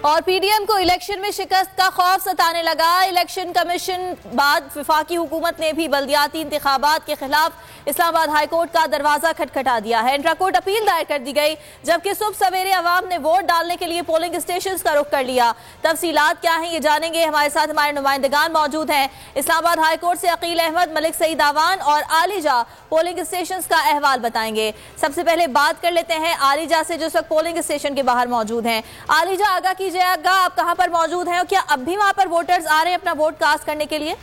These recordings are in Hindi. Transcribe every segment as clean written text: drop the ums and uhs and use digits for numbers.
और पीडीएम को इलेक्शन में शिकस्त का खौफ सताने लगा। इलेक्शन कमीशन बाद वफाकी हुकूमत ने भी बल्दियाती इंतखाबात के खिलाफ इस्लामाबाद हाईकोर्ट का दरवाजा खटखटा दिया है। इंट्राकोर्ट अपील दायर कर दी गई, जबकि सुबह सवेरे अवाम ने वोट डालने के लिए पोलिंग स्टेशन का रुख कर लिया। तफसीलात क्या है ये जानेंगे, हमारे साथ हमारे नुमाइंदगान मौजूद हैं। इस्लामाबाद हाईकोर्ट से अकील अहमद, मलिक सईद आवान और आलिजा पोलिंग स्टेशन का अहवाल बताएंगे। सबसे पहले बात कर लेते हैं आलिजा से, जो इस वक्त पोलिंग स्टेशन के बाहर मौजूद हैं। आलिजा, आगाह कीजिएगा, आप कहां पर मौजूद हैं और क्या अब भी वहां पर वोटर्स आ रहे हैं अपना वोट कास्ट करने के लिए?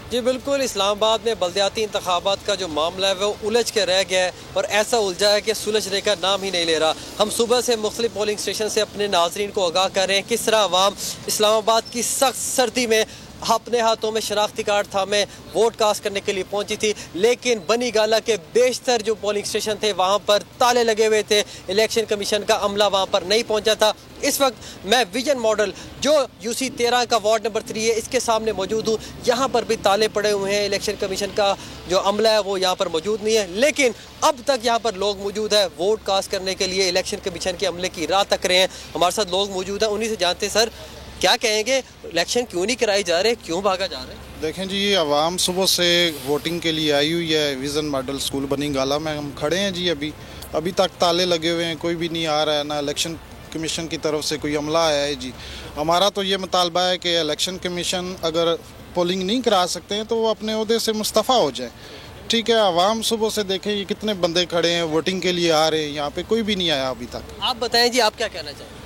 जी बिल्कुल, इस्लामाबाद में बल्दियाती इंतखाबात का जो मामला है वो उलझ के रह गया है और ऐसा उलझा है कि सुलझने का नाम ही नहीं ले रहा। हम सुबह से मुख्तलिफ पोलिंग स्टेशन से अपने नाजरीन को आगाह कर रहे हैं किस तरह अवाम इस्लामाबाद की सख्त सर्दी में अपने हाथों में शनाख्ती कार्ड थामे वोट कास्ट करने के लिए पहुंची थी, लेकिन बनी गाला के बेशतर जो पोलिंग स्टेशन थे वहां पर ताले लगे हुए थे। इलेक्शन कमीशन का अमला वहां पर नहीं पहुंचा था। इस वक्त मैं विजन मॉडल जो यूसी 13 का वार्ड नंबर 3 है इसके सामने मौजूद हूँ। यहाँ पर भी ताले पड़े हुए हैं। इलेक्शन कमीशन का जो अमला है वो यहाँ पर मौजूद नहीं है, लेकिन अब तक यहाँ पर लोग मौजूद है वोट कास्ट करने के लिए इलेक्शन कमीशन के अमले की राह तक रहे हैं। हमारे साथ लोग मौजूद हैं, उन्हीं से जानते हैं। सर, क्या कहेंगे, इलेक्शन क्यों नहीं कराए जा रहे, क्यों भागा जा रहे हैं? देखें जी, ये आवाम सुबह से वोटिंग के लिए आई हुई है। विजन मॉडल स्कूल बनी गाला में हम खड़े हैं जी। अभी तक ताले लगे हुए हैं, कोई भी नहीं आ रहा है, ना इलेक्शन कमीशन की तरफ से कोई अमला आया है जी। हमारा तो ये मुतालबा है कि इलेक्शन कमीशन अगर पोलिंग नहीं करा सकते हैं तो वो अपने ओहदे से मुस्तफ़ा हो जाए। ठीक है, आवाम सुबह से देखें ये कितने बंदे खड़े हैं, वोटिंग के लिए आ रहे हैं, यहाँ पे कोई भी नहीं आया अभी तक। आप बताएं जी, आप क्या कहना चाहेंगे?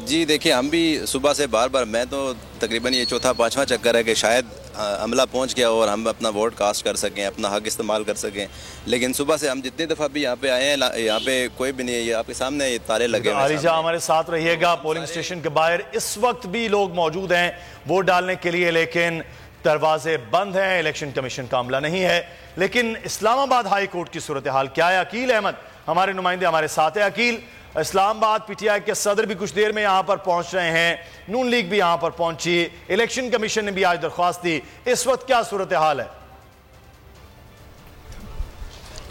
जी देखिए, हम भी सुबह से बार मैं तो तकरीबन ये चौथा पांचवा चक्कर है कि शायद अमला पहुंच गया और हम अपना वोट कास्ट कर सकें, अपना हक इस्तेमाल कर सकें, लेकिन सुबह से हम जितनी दफ़ा भी यहाँ पे आए हैं यहाँ पे कोई भी नहीं है। ये आपके सामने ये तारे लगे हुए हैं। आलिजा, हमारे साथ रहिएगा। पोलिंग स्टेशन के बाहर इस वक्त भी लोग मौजूद हैं वोट डालने के लिए, लेकिन दरवाजे बंद हैं। इलेक्शन कमीशन का अमला नहीं है। लेकिन इस्लामाबाद हाई कोर्ट की सूरत हाल क्या है? अकील अहमद हमारे नुमाइंदे हमारे साथ है। अकील, इस्लामाबाद पीटीआई के सदर भी कुछ देर में यहां पर पहुंच रहे हैं, नून लीग भी यहां पर पहुंची, इलेक्शन कमीशन ने भी आज दरख्वास्त दी। इस वक्त क्या सूरत हाल है?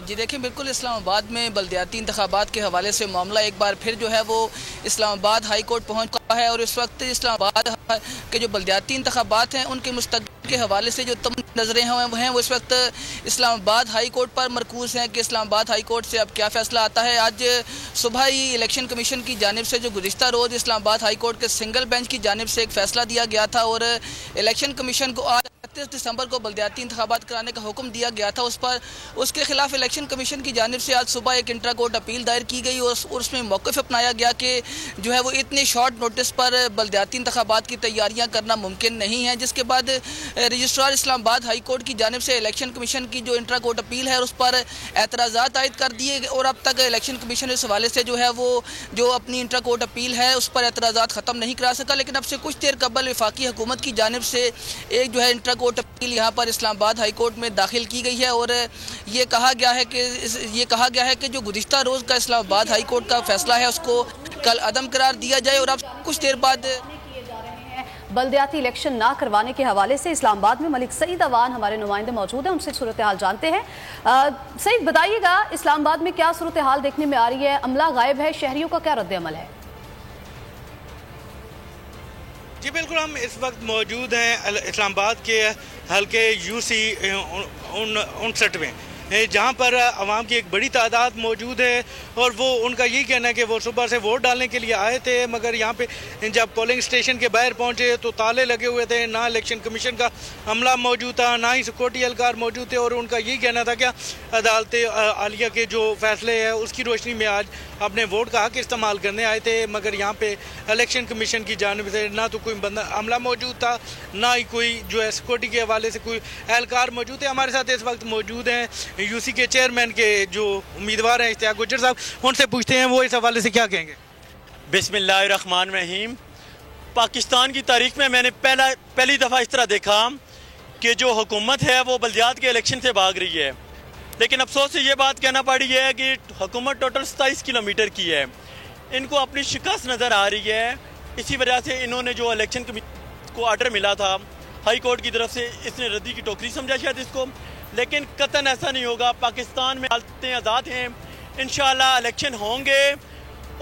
जी देखिए, बिल्कुल इस्लामाबाद में बल्दियाती इंतखाबात के हवाले से मामला एक बार फिर जो है वो इस्लामाबाद हाई कोर्ट पहुँच चुका है और इस वक्त इस्लामाबाद के जो बल्दियाती इंतखाबात हैं उनके मुस्तक़बिल के हवाले से जो तमाम नजरें हैं वो इस वक्त इस्लामाबाद हाई कोर्ट पर मरकूज हैं कि इस्लामाबाद हाई कोर्ट से अब क्या फ़ैसला आता है। आज सुबह ही इलेक्शन कमीशन की जानिब से जो गुज़िश्ता रोज़ इस्लामाबाद हाई कोर्ट के सिंगल बेंच की जानिब से एक फ़ैसला दिया गया था और इलेक्शन कमीशन को आज 31 दिसंबर को बल्दियाती इंतखाबात कराने का हुक्म दिया गया था, उसके खिलाफ इलेक्शन कमीशन की जानिब से आज सुबह एक इंट्रा कोर्ट अपील दायर की गई और उसमें मौक़िफ़ अपनाया गया कि जो है वो इतने शॉर्ट नोटिस पर बल्दियाती इंतखाबात की तैयारियाँ करना मुमकिन नहीं है। जिसके बाद रजिस्ट्रार इस्लामाबाद हाई कोर्ट की जानिब से इलेक्शन कमीशन की जो इंट्रा कोर्ट अपील है उस पर एतराज़ात आयद कर दिए और अब तक इलेक्शन कमीशन इस हवाले से जो है वो जो अपनी इंट्रा कोर्ट अपील है उस पर एतराज़ात ख़त्म नहीं करा सका। लेकिन अब से कुछ देर कबल वफाकी हुकूमत की जानिब से एक जो है इंट्रा कोर्ट अपील यहाँ पर इस्लामाबाद हाई कोर्ट में दाखिल की गई है और ये कहा गया है कि जो गुज़िश्ता रोज़ का इस्लामाबाद हाई कोर्ट का फैसला है उसको कल अदम करार दिया जाए। और अब कुछ देर बाद बल्दियाती इलेक्शन ना करवाने के हवाले से इस्लामाबाद में मलिक सईद अवान हमारे नुमाइंदे मौजूद हैं, उनसे सूरत हाल जानते हैं। सईद, बताइएगा इस्लामाबाद में क्या सूरत हाल देखने में आ रही है? अमला गायब है, शहरियों का क्या रद्द अमल है? जी बिल्कुल, हम इस वक्त मौजूद हैं इस्लामाबाद के हल्के यूसी 59 में, जहाँ पर आवाम की एक बड़ी तादाद मौजूद है और वो उनका यही कहना है कि वो सुबह से वोट डालने के लिए आए थे, मगर यहाँ पे जब पोलिंग स्टेशन के बाहर पहुँचे तो ताले लगे हुए थे, ना इलेक्शन कमीशन का अमला मौजूद था, ना ही सिक्योरिटी एहलकार मौजूद थे और उनका यही कहना था कि अदालत आलिया के जो फैसले हैं उसकी रोशनी में आज अपने वोट का हक इस्तेमाल करने आए थे। मगर यहाँ पे इलेक्शन कमीशन की जानिब से ना तो कोई बंदा अमला मौजूद था, ना ही कोई जो है सिक्योरिटी के हवाले से कोई एहलकार मौजूद है। हमारे साथ इस वक्त मौजूद हैं यूसी के चेयरमैन के जो उम्मीदवार हैं इश्तियाक गुज्जर साहब, उनसे पूछते हैं वो इस हवाले से क्या कहेंगे। बिस्मिल्लाहिर्रहमानिर्रहीम। पाकिस्तान की तारीख में मैंने पहली दफ़ा इस तरह देखा कि जो हुकूमत है वो बल्दियात के इलेक्शन से भाग रही है, लेकिन अफसोस से ये बात कहना पड़ रही है कि हुकूमत टोटल 27 किलोमीटर की है। इनको अपनी शिकस्त नज़र आ रही है। इसी वजह से इन्होंने जो इलेक्शन कमीशन को आर्डर मिला था हाई कोर्ट की तरफ से, इसने रद्दी की टोकरी समझा शायद इसको, लेकिन कतन ऐसा नहीं होगा। पाकिस्तान में अदालतें आज़ाद हैं, इंशाल्लाह इलेक्शन होंगे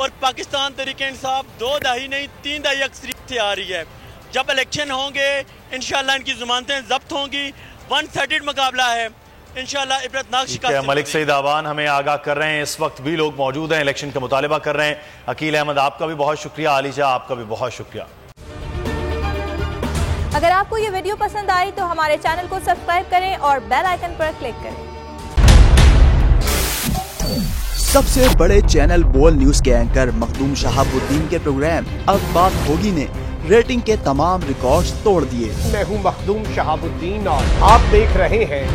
और पाकिस्तान तरीके इंसाफ 2 दहाई नहीं 3 दहाई अक्सरियत से आ रही है। जब इलेक्शन होंगे इंशाल्लाह इनकी ज़मानतें जब्त होंगी। 1-sided मुकाबला है इंशाल्लाह इबरतनाक शिकस्त। मलिक सईद आवान हमें आगाह कर रहे हैं, इस वक्त भी लोग मौजूद हैं, इलेक्शन का मुतालबा कर रहे हैं। अकील अहमद आपका भी बहुत शुक्रिया, आलिजा आपका भी बहुत शुक्रिया। अगर आपको ये वीडियो पसंद आई तो हमारे चैनल को सब्सक्राइब करें और बेल आइकन पर क्लिक करें। सबसे बड़े चैनल बोल न्यूज के एंकर मखदूम शहाबुद्दीन के प्रोग्राम अब बात होगी ने रेटिंग के तमाम रिकॉर्ड्स तोड़ दिए। मैं हूं मखदूम शहाबुद्दीन और आप देख रहे हैं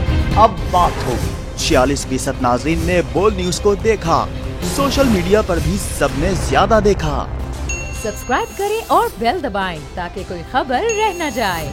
अब बात होगी। 46% नाजरीन ने बोल न्यूज को देखा, सोशल मीडिया पर भी सबने ज्यादा देखा। सब्सक्राइब करें और बेल दबाएं ताकि कोई खबर रह न जाए।